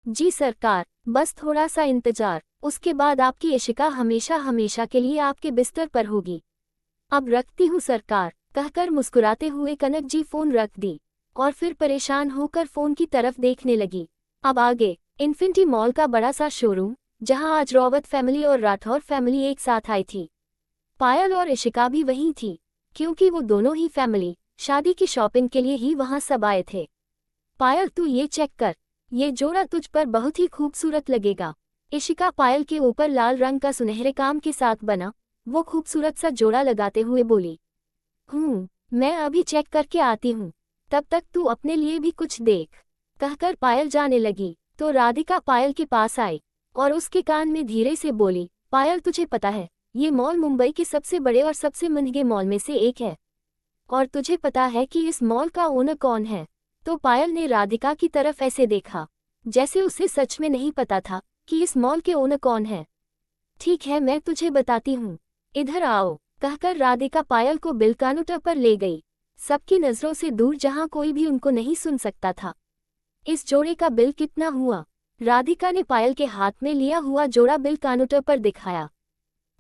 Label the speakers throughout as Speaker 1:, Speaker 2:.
Speaker 1: जी सरकार, बस थोड़ा सा इंतजार, उसके बाद आपकी इशिका हमेशा हमेशा के लिए आपके बिस्तर पर होगी। अब रखती हूँ सरकार, कहकर मुस्कुराते हुए कनक जी फोन रख दी और फिर परेशान होकर फोन की तरफ देखने लगी। अब आगे इन्फिनिटी मॉल का बड़ा सा शोरूम, जहां आज रावत फैमिली और राठौर फैमिली एक साथ आई थी। पायल और इशिका भी वहीं थी, क्योंकि वो दोनों ही फैमिली शादी की शॉपिंग के लिए ही वहां सब आए थे। पायल तू ये चेक कर, ये जोड़ा तुझ पर बहुत ही खूबसूरत लगेगा। इशिका पायल के ऊपर लाल रंग का सुनहरे काम के साथ बना वो खूबसूरत सा जोड़ा लगाते हुए बोली। मैं अभी चेक करके आती हूँ, तब तक तू अपने लिए भी कुछ देख, कहकर पायल जाने लगी तो राधिका पायल के पास आई और उसके कान में धीरे से बोली, पायल तुझे पता है, ये मॉल मुंबई के सबसे बड़े और सबसे महंगे मॉल में से एक है, और तुझे पता है कि इस मॉल का ओनर कौन है? तो पायल ने राधिका की तरफ ऐसे देखा जैसे उसे सच में नहीं पता था कि इस मॉल के ओनर कौन है। ठीक है, मैं तुझे बताती हूँ, इधर आओ, कहकर राधिका पायल को बिल काउंटर पर ले गई, सबकी नजरों से दूर जहां कोई भी उनको नहीं सुन सकता था। इस जोड़े का बिल कितना हुआ? राधिका ने पायल के हाथ में लिया हुआ जोड़ा बिल काउंटर पर दिखाया।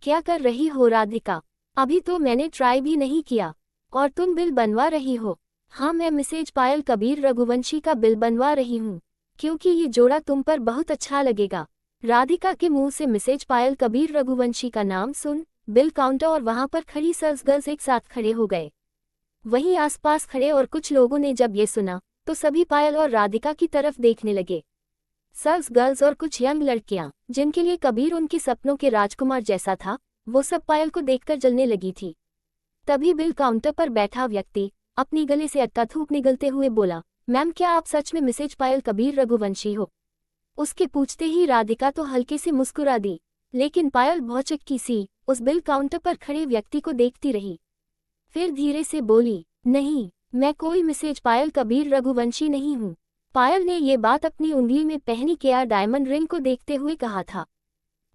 Speaker 1: क्या कर रही हो राधिका? अभी तो मैंने ट्राई भी नहीं किया और तुम बिल बनवा रही हो? हाँ, मैं मिसेज पायल कबीर रघुवंशी का बिल बनवा रही हूँ, क्योंकि ये जोड़ा तुम पर बहुत अच्छा लगेगा। राधिका के मुंह से मिसेज पायल कबीर रघुवंशी का नाम सुन बिल काउंटर और वहां पर खड़ी सर्स गर्ल्स एक साथ खड़े हो गए। वहीं आसपास खड़े और कुछ लोगों ने जब ये सुना तो सभी पायल और राधिका की तरफ देखने लगे। सर्स गर्ल्स और कुछ यंग लड़कियां जिनके लिए कबीर उनके सपनों के राजकुमार जैसा था, वो सब पायल को देखकर जलने लगी थी। तभी बिल काउंटर पर बैठा व्यक्ति अपनी गले से अट्टा थूक निगलते हुए बोला, मैम क्या आप सच में मिसेज पायल कबीर रघुवंशी हो? उसके पूछते ही राधिका तो हल्के से मुस्कुरा दी, लेकिन पायल भौचक्की सी उस बिल काउंटर पर खड़े व्यक्ति को देखती रही। फिर धीरे से बोली, नहीं, मैं कोई मिसेज पायल कबीर रघुवंशी नहीं हूँ। पायल ने ये बात अपनी उंगली में पहनी केयर डायमंड रिंग को देखते हुए कहा था।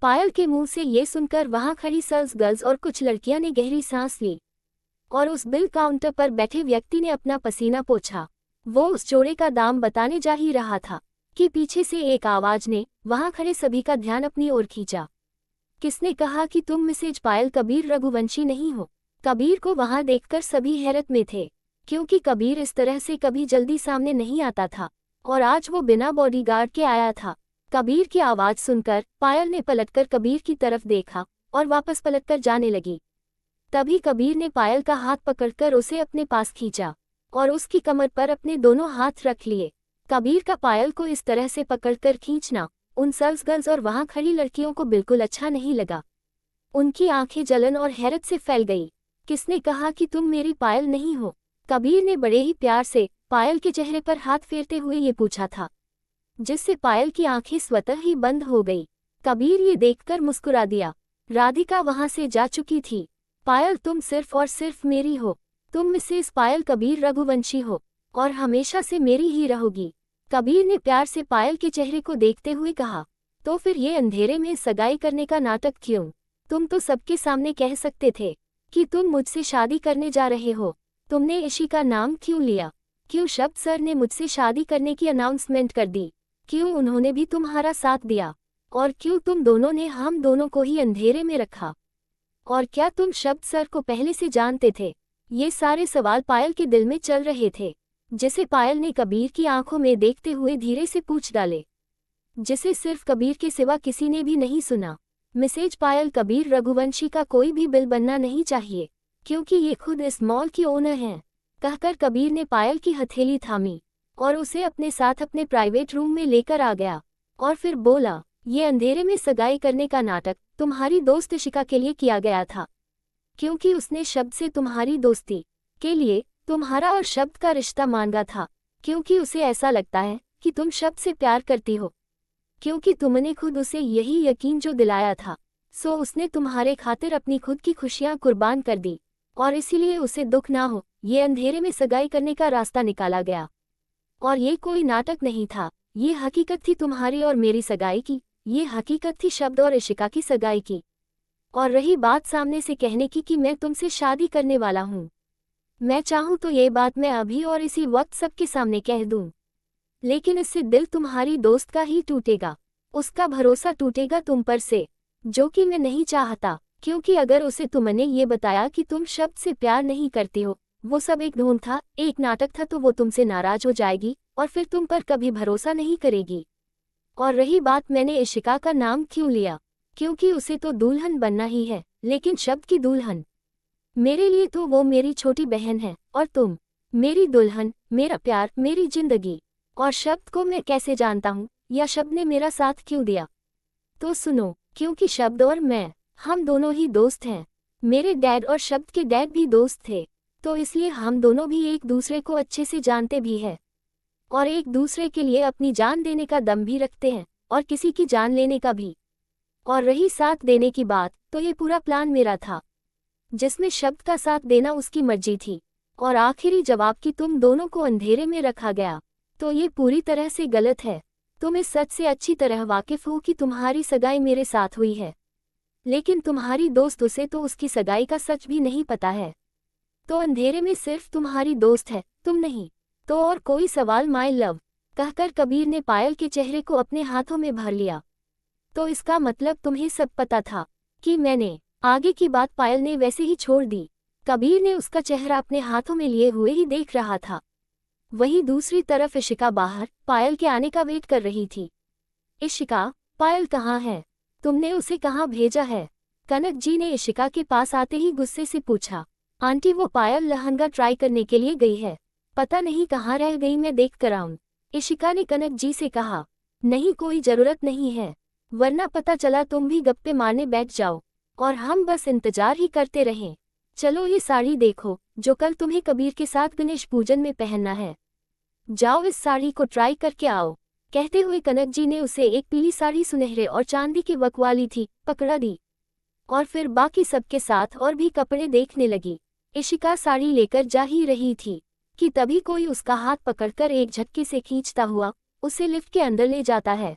Speaker 1: पायल के मुंह से ये सुनकर वहां खड़ी सर्स गर्ल्स और कुछ लड़कियां ने गहरी सांस ली और उस बिल काउंटर पर बैठे व्यक्ति ने अपना पसीना पोंछा। वो उस जोड़े का दाम बताने जा ही रहा था कि पीछे से एक आवाज ने वहां खड़े सभी का ध्यान अपनी ओर खींचा। किसने कहा कि तुम मिसेज पायल कबीर रघुवंशी नहीं हो? कबीर को वहां देखकर सभी हैरत में थे, क्योंकि कबीर इस तरह से कभी जल्दी सामने नहीं आता था और आज वो बिना बॉडीगार्ड के आया था। कबीर की आवाज सुनकर पायल ने पलटकर कबीर की तरफ देखा और वापस पलटकर जाने लगी। तभी कबीर ने पायल का हाथ पकड़कर उसे अपने पास खींचा और उसकी कमर पर अपने दोनों हाथ रख लिए। कबीर का पायल को इस तरह से पकड़कर खींचना उन सर्स गर्ल्स और वहां खड़ी लड़कियों को बिल्कुल अच्छा नहीं लगा। उनकी आंखें जलन और हैरत से फैल गई। किसने कहा कि तुम मेरी पायल नहीं हो? कबीर ने बड़े ही प्यार से पायल के चेहरे पर हाथ फेरते हुए ये पूछा था, जिससे पायल की आंखें स्वतः ही बंद हो गई। कबीर ये देखकर मुस्कुरा दिया। राधिका वहां से जा चुकी थी। पायल तुम सिर्फ और सिर्फ मेरी हो, तुम मिसेस पायल कबीर रघुवंशी हो और हमेशा से मेरी ही रहोगी। कबीर ने प्यार से पायल के चेहरे को देखते हुए कहा, तो फिर ये अंधेरे में सगाई करने का नाटक क्यों? तुम तो सबके सामने कह सकते थे कि तुम मुझसे शादी करने जा रहे हो। तुमने इशी का नाम क्यों लिया? क्यों शब्द सर ने मुझसे शादी करने की अनाउंसमेंट कर दी? क्यों उन्होंने भी तुम्हारा साथ दिया? और क्यों तुम दोनों ने हम दोनों को ही अंधेरे में रखा? और क्या तुम शब्द सर को पहले से जानते थे? ये सारे सवाल पायल के दिल में चल रहे थे, जिसे पायल ने कबीर की आंखों में देखते हुए धीरे से पूछ डाले, जिसे सिर्फ कबीर के सिवा किसी ने भी नहीं सुना। मिसेज पायल कबीर रघुवंशी का कोई भी बिल बनना नहीं चाहिए, क्योंकि ये खुद इस मॉल की ओनर हैं। कहकर कबीर ने पायल की हथेली थामी और उसे अपने साथ अपने प्राइवेट रूम में लेकर आ गया और फिर बोला, ये अंधेरे में सगाई करने का नाटक तुम्हारी दोस्त इशिका के लिए किया गया था, क्योंकि उसने शब्द से तुम्हारी दोस्ती के लिए तुम्हारा और शब्द का रिश्ता मांगा था, क्योंकि उसे ऐसा लगता है कि तुम शब्द से प्यार करती हो, क्योंकि तुमने खुद उसे यही यकीन जो दिलाया था, सो उसने तुम्हारे खातिर अपनी खुद की खुशियां कुर्बान कर दी और इसीलिए उसे दुख ना हो ये अंधेरे में सगाई करने का रास्ता निकाला गया। और ये कोई नाटक नहीं था, ये हकीकत थी तुम्हारी और मेरी सगाई की, ये हकीकत थी शब्द और इशिका की सगाई की। और रही बात सामने से कहने की कि मैं तुमसे शादी करने वाला हूँ, मैं चाहूँ तो ये बात मैं अभी और इसी वक्त सबके सामने कह दूँ। लेकिन इससे दिल तुम्हारी दोस्त का ही टूटेगा। उसका भरोसा टूटेगा तुम पर से, जो कि मैं नहीं चाहता, क्योंकि अगर उसे तुमने ये बताया कि तुम शब्द से प्यार नहीं करते हो, वो सब एक ढोंग था, एक नाटक था, तो वो तुमसे नाराज हो जाएगी और फिर तुम पर कभी भरोसा नहीं करेगी। और रही बात मैंने इशिका का नाम क्यों लिया, क्योंकि उसे तो दुल्हन बनना ही है, लेकिन शब्द की दुल्हन। मेरे लिए तो वो मेरी छोटी बहन है और तुम मेरी दुल्हन, मेरा प्यार, मेरी जिंदगी। और शब्द को मैं कैसे जानता हूँ, या शब्द ने मेरा साथ क्यों दिया? तो सुनो, क्योंकि शब्द और मैं, हम दोनों ही दोस्त हैं। मेरे डैड और शब्द के डैड भी दोस्त थे, तो इसलिए हम दोनों भी एक दूसरे को अच्छे से जानते भी हैं और एक दूसरे के लिए अपनी जान देने का दम भी रखते हैं और किसी की जान लेने का भी। और रही साथ देने की बात, तो ये पूरा प्लान मेरा था, जिसमें शब्द का साथ देना उसकी मर्जी थी। और आखिरी जवाब कि तुम दोनों को अंधेरे में रखा गया, तो ये पूरी तरह से गलत है। तुम इस सच से अच्छी तरह वाकिफ हो कि तुम्हारी सगाई मेरे साथ हुई है, लेकिन तुम्हारी दोस्त उसे तो उसकी सगाई का सच भी नहीं पता है। तो अंधेरे में सिर्फ तुम्हारी दोस्त है, तुम नहीं। तो और कोई सवाल माय लव, कहकर कबीर ने पायल के चेहरे को अपने हाथों में भर लिया। तो इसका मतलब तुम्हें सब पता था कि मैंने। आगे की बात पायल ने वैसे ही छोड़ दी। कबीर ने उसका चेहरा अपने हाथों में लिए हुए ही देख रहा था। वहीं दूसरी तरफ इशिका बाहर पायल के आने का वेट कर रही थी। इशिका, पायल कहाँ है? तुमने उसे कहाँ भेजा है? कनक जी ने इशिका के पास आते ही गुस्से से पूछा। आंटी, वो पायल लहंगा ट्राई करने के लिए गई है, पता नहीं कहाँ रह गई, मैं देख कर आऊं। इशिका ने कनक जी से कहा। नहीं, कोई जरूरत नहीं है, वरना पता चला तुम भी गप्पे मारने बैठ जाओ और हम बस इंतजार ही करते रहें। चलो ये साड़ी देखो, जो कल तुम्हें कबीर के साथ गणेश पूजन में पहनना है। जाओ इस साड़ी को ट्राई करके आओ। कहते हुए कनक जी ने उसे एक पीली साड़ी सुनहरे और चांदी की वर्क वाली थी, पकड़ा दी और फिर बाकी सबके साथ और भी कपड़े देखने लगी। इशिका साड़ी लेकर जा ही रही थी कि तभी कोई उसका हाथ पकड़कर एक झटके से खींचता हुआ उसे लिफ्ट के अंदर ले जाता है।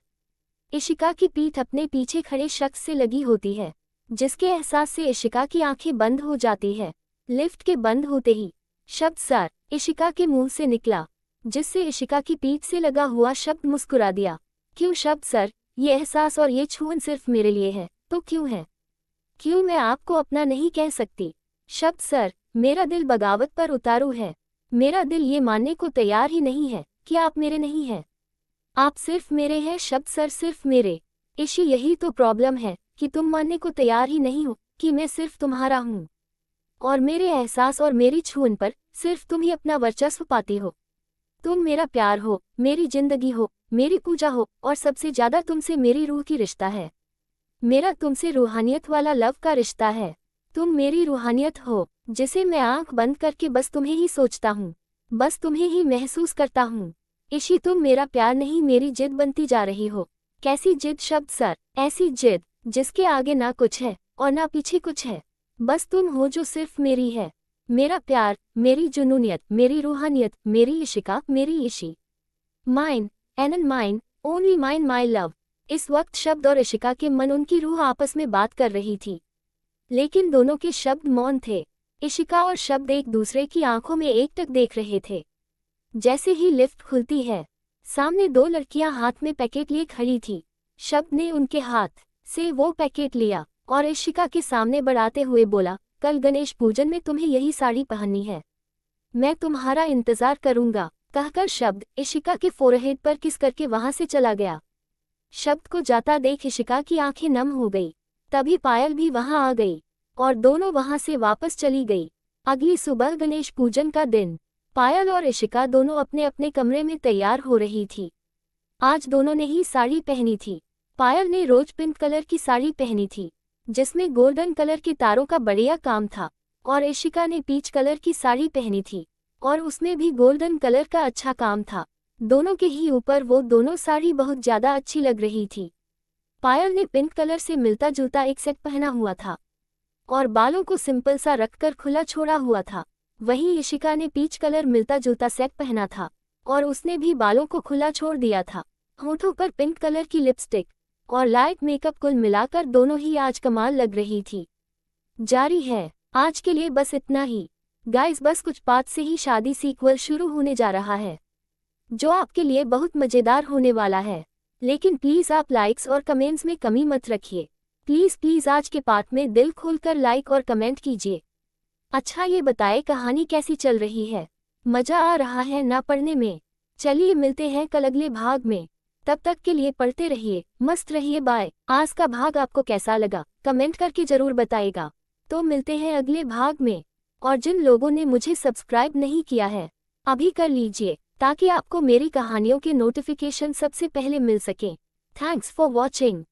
Speaker 1: इशिका की पीठ अपने पीछे खड़े शख्स से लगी होती है, जिसके एहसास से इशिका की आंखें बंद हो जाती है। लिफ्ट के बंद होते ही शब्द सर इशिका के मुंह से निकला, जिससे इशिका की पीठ से लगा हुआ शब्द मुस्कुरा दिया। क्यों शब्द सर, ये एहसास और ये छून सिर्फ मेरे लिए है, तो क्यों है? क्यों मैं आपको अपना नहीं कह सकती? शब्द सर, मेरा दिल बगावत पर उतारू है। मेरा दिल ये मानने को तैयार ही नहीं है कि आप मेरे नहीं हैं। आप सिर्फ मेरे हैं शब्द सर, सिर्फ मेरे। इशी, यही तो प्रॉब्लम है कि तुम मानने को तैयार ही नहीं हो कि मैं सिर्फ तुम्हारा हूँ और मेरे एहसास और मेरी छून पर सिर्फ तुम ही अपना वर्चस्व पाती हो। तुम मेरा प्यार हो, मेरी जिंदगी हो, मेरी पूजा हो और सबसे ज्यादा तुमसे मेरी रूह की रिश्ता है। मेरा तुमसे रूहानियत वाला लव का रिश्ता है। तुम मेरी रूहानियत हो, जिसे मैं आंख बंद करके बस तुम्हें ही सोचता हूँ, बस तुम्हें ही महसूस करता हूँ। इशी, तुम मेरा प्यार नहीं मेरी जिद बनती जा रही हो। कैसी जिद शब्द सर? ऐसी जिद जिसके आगे ना कुछ है और ना पीछे कुछ है, बस तुम हो जो सिर्फ मेरी है। मेरा प्यार, मेरी जुनूनियत, मेरी रूहानियत, मेरी इशिका, मेरी Ishi. Mine and mine, only mine, my love. इस वक्त शब्द और इशिका के मन, उनकी रूह आपस में बात कर रही थी, लेकिन दोनों के शब्द मौन थे। इशिका और शब्द एक दूसरे की आंखों में एकटक देख रहे थे। जैसे ही लिफ्ट खुलती है, सामने दो लड़कियां हाथ में पैकेट लिए खड़ी थी। शब्द ने उनके हाथ से वो पैकेट लिया और इशिका के सामने बढ़ाते हुए बोला, कल गणेश पूजन में तुम्हें यही साड़ी पहननी है, मैं तुम्हारा इंतजार करूंगा। कहकर शब्द इशिका के फोरहेड पर किस करके वहां से चला गया। शब्द को जाता देख इशिका की आंखें नम हो गई। तभी पायल भी वहां आ गई और दोनों वहां से वापस चली गई। अगली सुबह गणेश पूजन का दिन। पायल और इशिका दोनों अपने अपने कमरे में तैयार हो रही थी। आज दोनों ने ही साड़ी पहनी थी। पायल ने रोज पिंक कलर की साड़ी पहनी थी, जिसमें गोल्डन कलर के तारों का बढ़िया काम था, और इशिका ने पीच कलर की साड़ी पहनी थी और उसमें भी गोल्डन कलर का अच्छा काम था। दोनों के ही ऊपर वो दोनों साड़ी बहुत ज्यादा अच्छी लग रही थी। पायल ने पिंक कलर से मिलता जुलता एक सेट पहना हुआ था और बालों को सिंपल सा रखकर खुला छोड़ा हुआ था। वहीं इशिका ने पीच कलर मिलता जुलता सेट पहना था और उसने भी बालों को खुला छोड़ दिया था। होठों पर पिंक कलर की लिपस्टिक और लाइट मेकअप, कुल मिलाकर दोनों ही आज कमाल लग रही थी। जारी है आज के लिए बस इतना ही। गाइस, बस कुछ बात से ही शादी सीक्वल शुरू होने जा रहा है। जो आपके लिए बहुत मज़ेदार होने वाला है। लेकिन प्लीज़ आप लाइक्स और कमेंट्स में कमी मत रखिए। प्लीज़ आज के पार्ट में दिल खोलकर लाइक और कमेंट कीजिए। अच्छा ये बताएं कहानी कैसी चल रही है? मज़ा आ रहा है ना पढ़ने में? चलिए मिलते हैं कल अगले भाग में। तब तक के लिए पढ़ते रहिए, मस्त रहिए, बाय। आज का भाग आपको कैसा लगा कमेंट करके ज़रूर बताइएगा। तो मिलते हैं अगले भाग में। और जिन लोगों ने मुझे सब्सक्राइब नहीं किया है, अभी कर लीजिए ताकि आपको मेरी कहानियों के नोटिफिकेशन सबसे पहले मिल सकें। Thanks for watching.